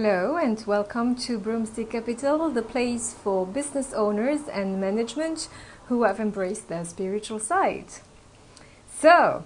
Hello and welcome to Broomstick Capital, the place for business owners and management who have embraced their spiritual side. So,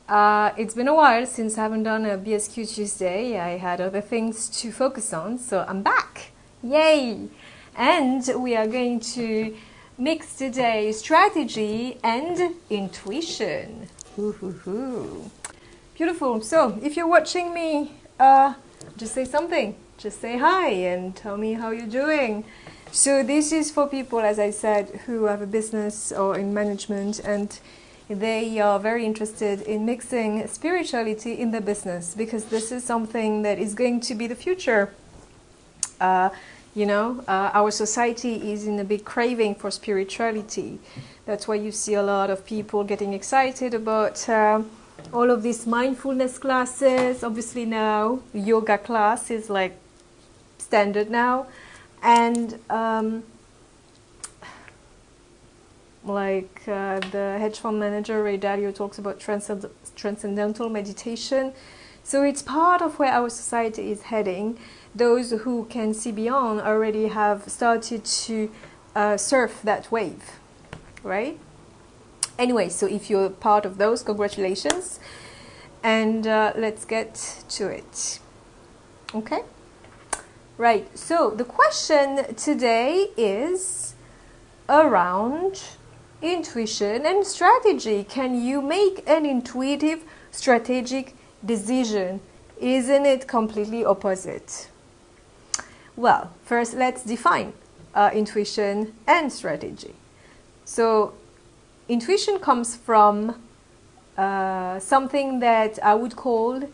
it's been a while since I haven't done a BSQ Tuesday. I had other things to focus on, so I'm back. Yay! And we are going to mix today strategy and intuition. Beautiful. So, if you're watching me, just say something. Just say hi and tell me how you're doing. So this is for people, as I said, who have a business or in management and they are very interested in mixing spirituality in their business, because this is something that is going to be the future. Our society is in a big craving for spirituality. That's why you see a lot of people getting excited about all of these mindfulness classes. Obviously now yoga class is like standard now, and the hedge fund manager Ray Dalio talks about transcendental meditation. So it's part of where our society is heading. Those who can see beyond already have started to surf that wave, right? Anyway, so if you're part of those, congratulations. And let's get to it. Okay? Right, so the question today is around intuition and strategy. Can you make an intuitive, strategic decision? Isn't it completely opposite? Well, first let's define intuition and strategy. So, intuition comes from something that I would call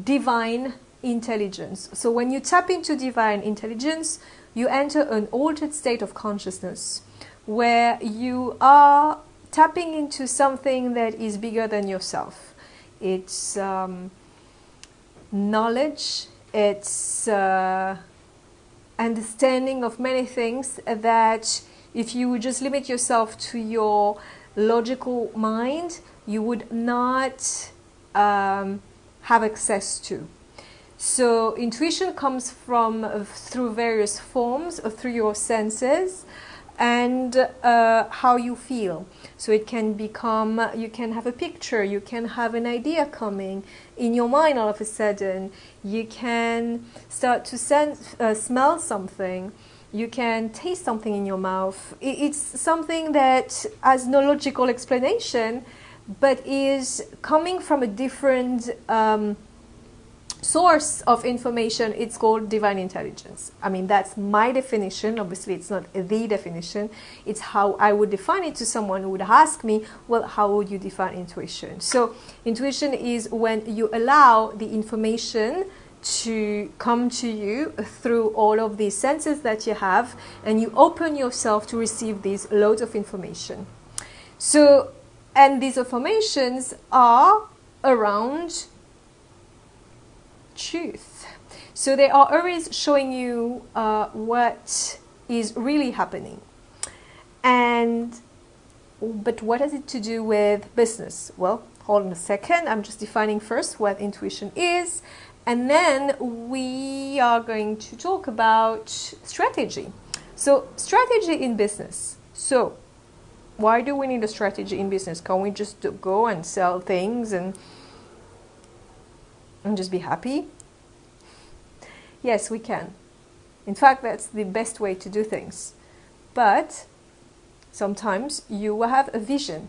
divine intelligence. So when you tap into divine intelligence, you enter an altered state of consciousness where you are tapping into something that is bigger than yourself. It's knowledge, it's understanding of many things that if you would just limit yourself to your logical mind, you would not have access to. So intuition comes from through various forms, through your senses and how you feel. So it can become, you can have a picture, you can have an idea coming in your mind all of a sudden, you can start to smell something. You can taste something in your mouth. It's something that has no logical explanation, but is coming from a different source of information. It's called divine intelligence. I mean, that's my definition. Obviously, it's not the definition. It's how I would define it to someone who would ask me, well, how would you define intuition? So intuition is when you allow the information to come to you through all of these senses that you have, and you open yourself to receive these loads of information. So, and these informations are around truth. So they are always showing you what is really happening. But what has it to do with business? Well, hold on a second. I'm just defining first what intuition is. And then we are going to talk about strategy. So strategy in business. So why do we need a strategy in business? Can't we just go and sell things and just be happy? Yes, we can. In fact, that's the best way to do things. But sometimes you have a vision.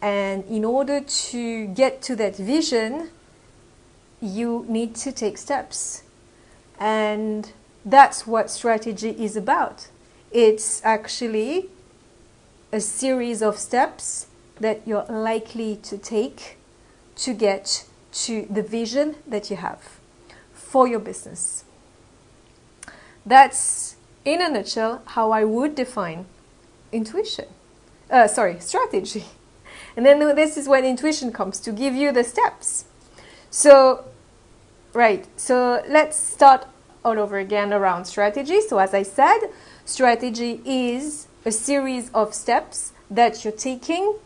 And in order to get to that vision, you need to take steps. And that's what strategy is about. It's actually a series of steps that you're likely to take to get to the vision that you have for your business. That's, in a nutshell, how I would define strategy. And then this is when intuition comes to give you the steps. So, right, so let's start all over again around strategy. So as I said, strategy is a series of steps that you're taking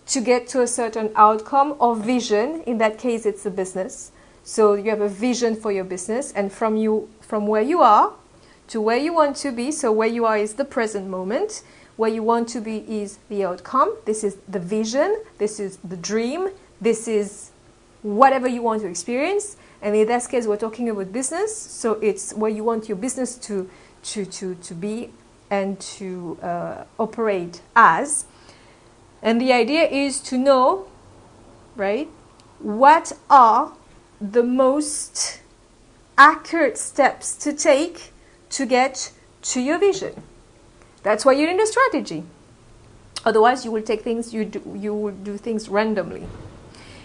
to get to a certain outcome or vision. In that case, it's a business. So you have a vision for your business, and from where you are to where you want to be. So where you are is the present moment. Where you want to be is the outcome. This is the vision. This is the dream. This is whatever you want to experience. And in that case, we're talking about business. So it's where you want your business to be and to operate as. And the idea is to know, right, what are the most accurate steps to take to get to your vision. That's why you need a strategy. Otherwise, you will take things, you will do things randomly.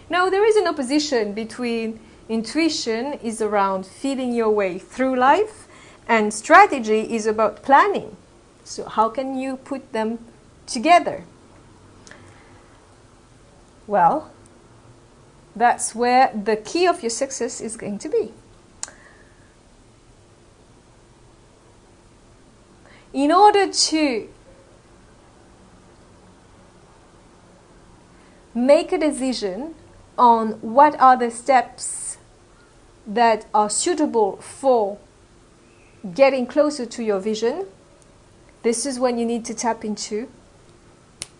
Now, there is an opposition between intuition is around feeling your way through life, and strategy is about planning. So how can you put them together? Well, that's where the key of your success is going to be. In order to make a decision on what are the steps that are suitable for getting closer to your vision, this is when you need to tap into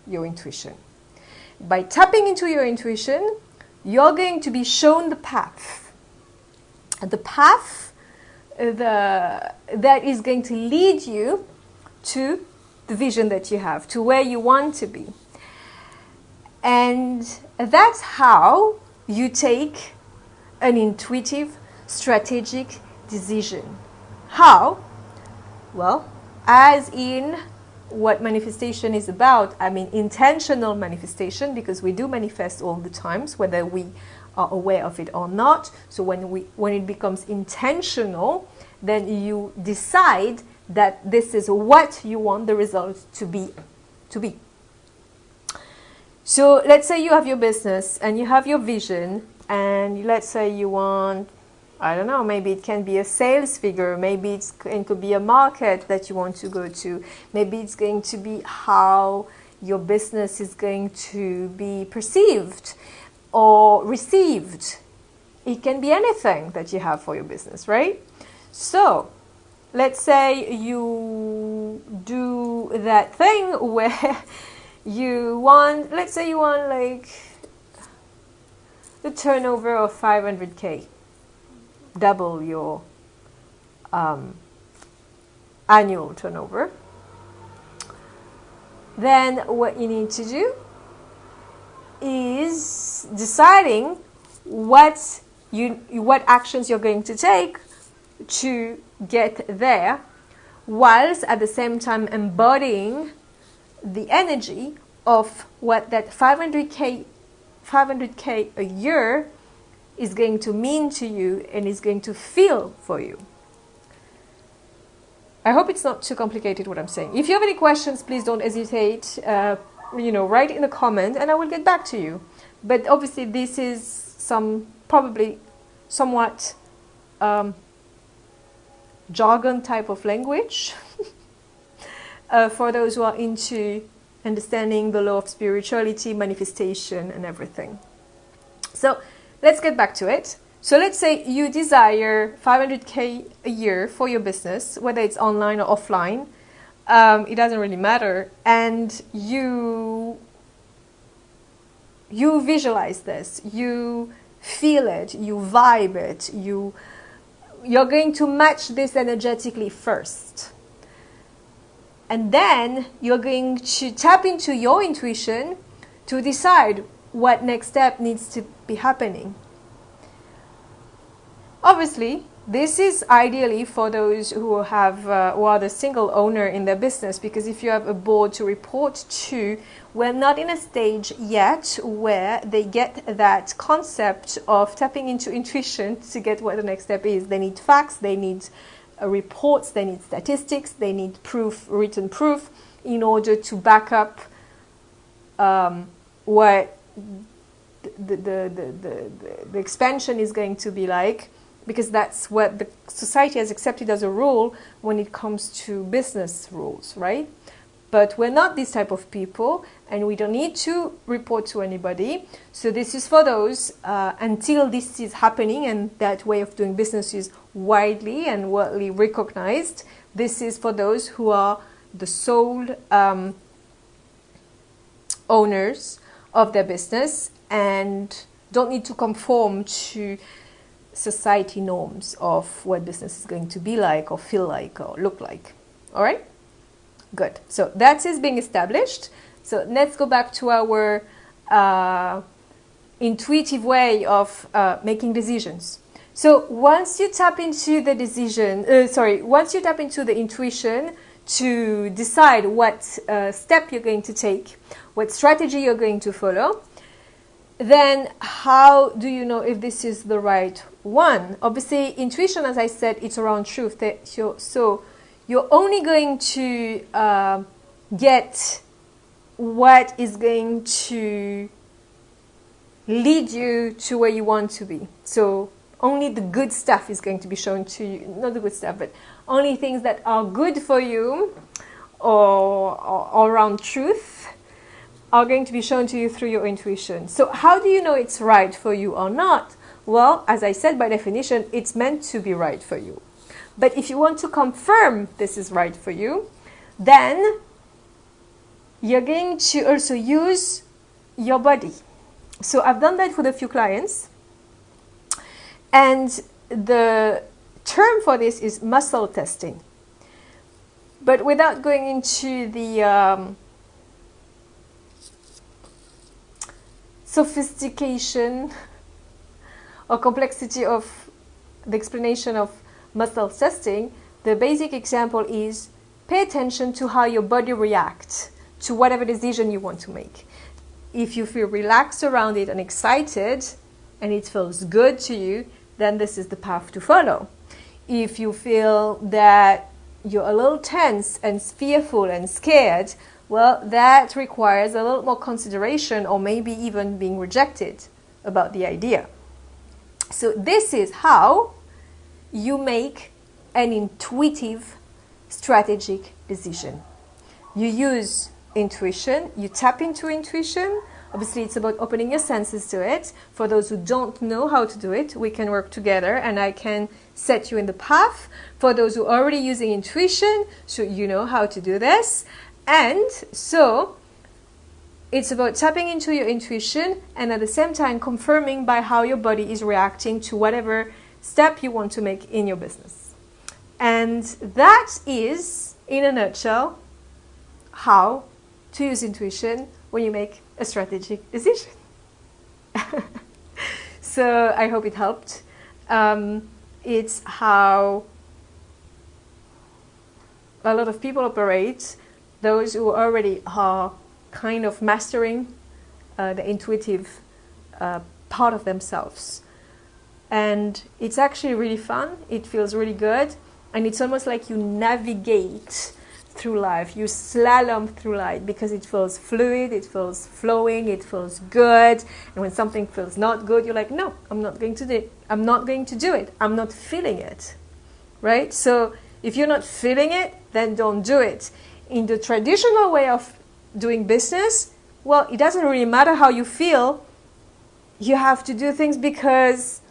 your intuition. By tapping into your intuition, you're going to be shown the path. The path that is going to lead you to the vision that you have, to where you want to be. And that's how you take an intuitive, strategic decision. How? Well, as in what manifestation is about, I mean intentional manifestation, because we do manifest all the times, whether we are aware of it or not. So when it becomes intentional, then you decide that this is what you want the result to be. So let's say you have your business and you have your vision, and let's say you want, I don't know, maybe it can be a sales figure, maybe it could be a market that you want to go to, maybe it's going to be how your business is going to be perceived or received. It can be anything that you have for your business, right? So let's say you do that thing where let's say you want like the turnover of 500K, double your annual turnover. Then what you need to do is deciding what actions you're going to take to get there, whilst at the same time embodying the energy of what that 500K a year is going to mean to you and is going to feel for you. I hope it's not too complicated what I'm saying. If you have any questions, please don't hesitate. Write in the comment and I will get back to you. But obviously this is probably somewhat jargon type of language for those who are into understanding the law of spirituality, manifestation, and everything. So let's get back to it. So let's say you desire 500K a year for your business, whether it's online or offline. It doesn't really matter. And you visualize this, you feel it, you vibe it, you're going to match this energetically first. And then you're going to tap into your intuition to decide what next step needs to be happening. Obviously, this is ideally for those who are the single owner in their business, because if you have a board to report to, we're not in a stage yet where they get that concept of tapping into intuition to get what the next step is. They need facts, they need reports, they need statistics, they need proof, written proof, in order to back up what the expansion is going to be like, because that's what the society has accepted as a rule when it comes to business rules, right? But we're not this type of people, and we don't need to report to anybody. So this is for those, until this is happening and that way of doing business is widely and widely recognized, this is for those who are the sole owners of their business and don't need to conform to society norms of what business is going to be like or feel like or look like. All right? Good. So that is being established. So let's go back to our intuitive way of making decisions. So once you tap into the once you tap into the intuition to decide what step you're going to take, what strategy you're going to follow, then how do you know if this is the right one? Obviously, intuition, as I said, it's around truth. So you're only going to get what is going to lead you to where you want to be. So only the good stuff is going to be shown to you. Not the good stuff, but only things that are good for you or around truth are going to be shown to you through your intuition. So how do you know it's right for you or not? Well, as I said, by definition, it's meant to be right for you. But if you want to confirm this is right for you, then you're going to also use your body. So I've done that with a few clients. And the term for this is muscle testing. But without going into the sophistication or complexity of the explanation of muscle testing, the basic example is pay attention to how your body reacts to whatever decision you want to make. If you feel relaxed around it and excited and it feels good to you, then this is the path to follow. If you feel that you're a little tense and fearful and scared, well, that requires a little more consideration or maybe even being rejected about the idea. So this is how you make an intuitive strategic decision. You use intuition, you tap into intuition. Obviously, it's about opening your senses to it. For those who don't know how to do it, we can work together and I can set you in the path. For those who are already using intuition, so you know how to do this. And so it's about tapping into your intuition and at the same time confirming by how your body is reacting to whatever step you want to make in your business. And that is, in a nutshell, how to use intuition when you make a strategic decision. So I hope it helped. It's how a lot of people operate, those who already are kind of mastering the intuitive part of themselves. And it's actually really fun. It feels really good. And it's almost like you navigate through life. You slalom through life because it feels fluid, it feels flowing, it feels good. And when something feels not good, you're like, no, I'm not going to do it. I'm not going to do it. I'm not feeling it. Right? So if you're not feeling it, then don't do it. In the traditional way of doing business, well, it doesn't really matter how you feel. You have to do things because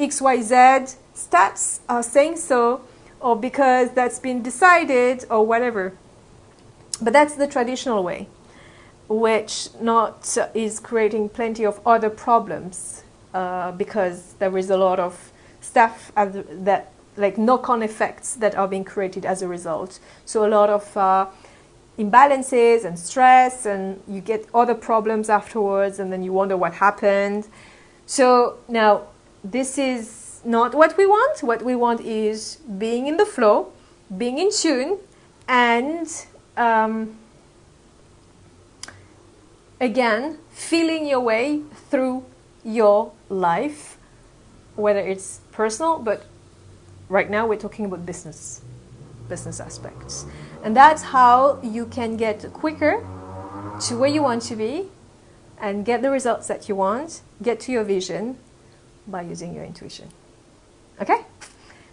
XYZ stats are saying so, or because that's been decided, or whatever. But that's the traditional way, which not is creating plenty of other problems because there is a lot of stuff that, like knock-on effects that are being created as a result. So a lot of imbalances and stress, and you get other problems afterwards, and then you wonder what happened. So now, this is not what we want. What we want is being in the flow, being in tune, and again, feeling your way through your life, whether it's personal, but right now we're talking about business aspects. And that's how you can get quicker to where you want to be and get the results that you want, get to your vision by using your intuition. Okay?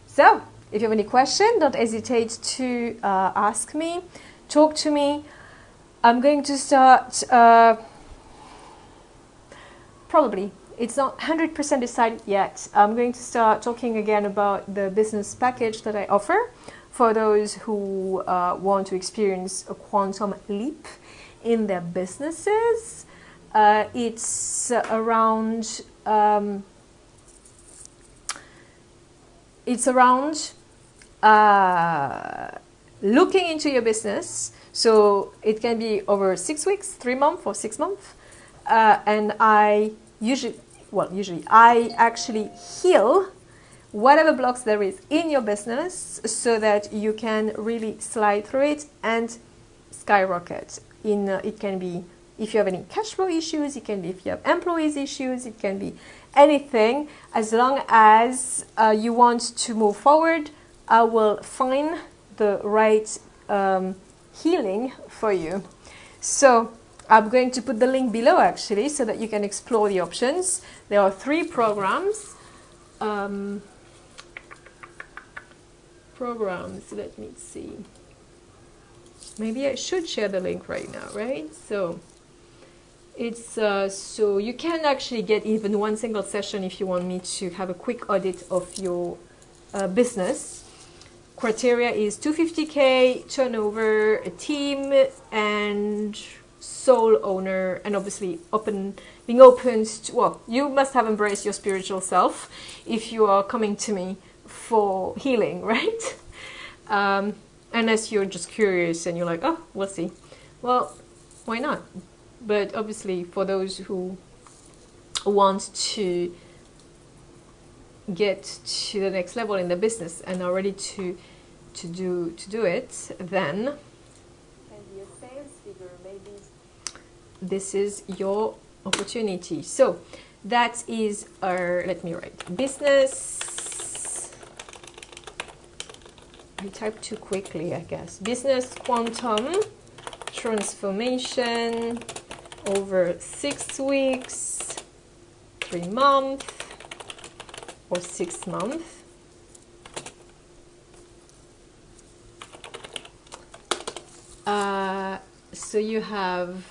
So, if you have any question, don't hesitate to ask me, talk to me. I'm going to start, probably, it's not 100% decided yet. I'm going to start talking again about the business package that I offer for those who want to experience a quantum leap in their businesses. It's around looking into your business. So it can be over 6 weeks, 3 months, or 6 months. And I actually heal whatever blocks there is in your business so that you can really slide through it and skyrocket. It can be if you have any cash flow issues, it can be if you have employees issues, it can be anything. As long as you want to move forward, I will find the right healing for you. So I'm going to put the link below actually so that you can explore the options. There are 3 programs. Let me see. Maybe I should share the link right now, right? So it's so you can actually get even one single session if you want me to have a quick audit of your business. Criteria is 250K turnover, a team, and sole owner, and obviously being open to, well, you must have embraced your spiritual self if you are coming to me for healing, right? Unless you're just curious and you're like, oh, we'll see. Well, why not? But obviously for those who want to get to the next level in the business and are ready to do it, then can be a sales figure, maybe this is your opportunity. So that is our, let me write, business. I typed too quickly, I guess. Business quantum transformation over 6 weeks, 3 months, or 6 months. So you have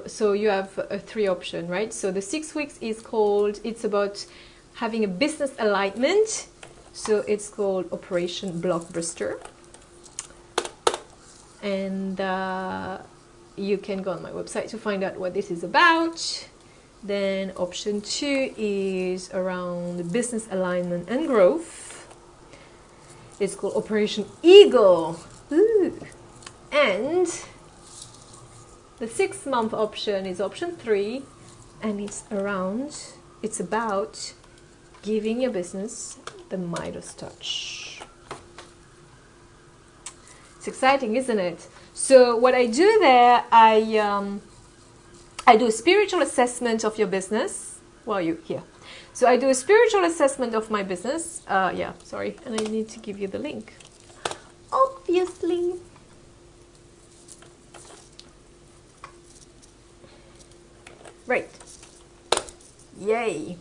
so you have a 3 option, right? So the 6 weeks is called, it's about having a business alignment. So it's called Operation Blockbuster. And you can go on my website to find out what this is about. Then option 2 is around business alignment and growth. It's called Operation Eagle. Ooh. And the 6-month option is option 3, and it's about giving your business the Midas touch. It's exciting, isn't it? So what I do there, I do a spiritual assessment of your business while you're here. So I do a spiritual assessment of my business. And I need to give you the link. Obviously. Right. Yay.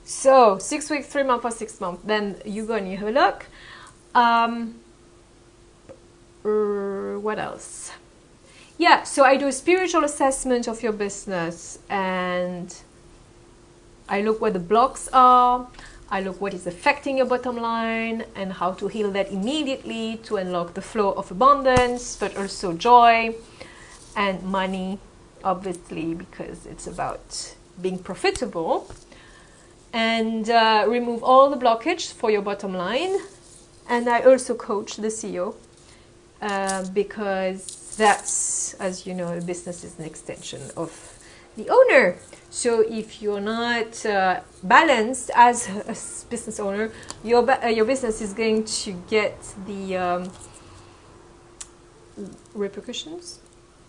So 6 weeks, 3 months, or 6 months. Then you go and you have a look. What else? Yeah, so I do a spiritual assessment of your business, and I look where the blocks are. I look what is affecting your bottom line and how to heal that immediately to unlock the flow of abundance, but also joy and money, obviously, because it's about being profitable. And remove all the blockage for your bottom line. And I also coach the CEO because that's, as you know, the business is an extension of the owner. So if you're not balanced as a business owner, your business is going to get the repercussions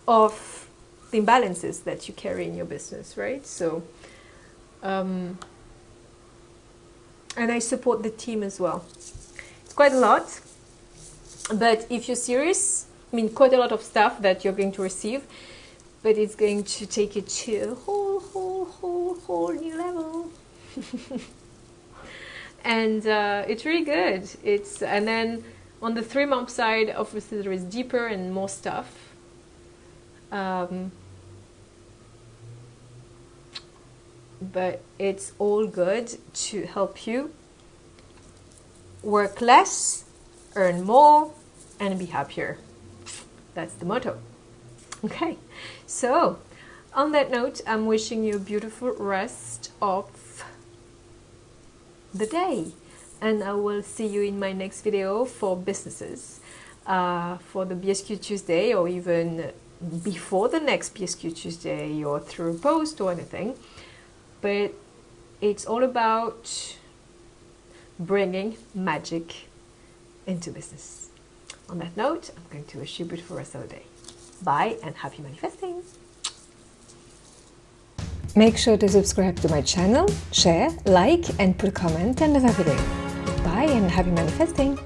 of the imbalances that you carry in your business, right? So, and I support the team as well. It's quite a lot, but if you're serious, I mean, quite a lot of stuff that you're going to receive, but it's going to take it to a whole new level. And it's really good. And then On the 3-month side, obviously there is deeper and more stuff. But it's all good to help you work less, earn more, and be happier. That's the motto. Okay, so on that note, I'm wishing you a beautiful rest of the day, and I will see you in my next video for businesses, for the BSQ Tuesday, or even before the next BSQ Tuesday, or through a post or anything. But it's all about bringing magic into business. On that note, I'm going to wish you a beautiful rest of the day. Bye and happy manifesting! Make sure to subscribe to my channel, share, like, and put a comment under the video. Bye and happy manifesting!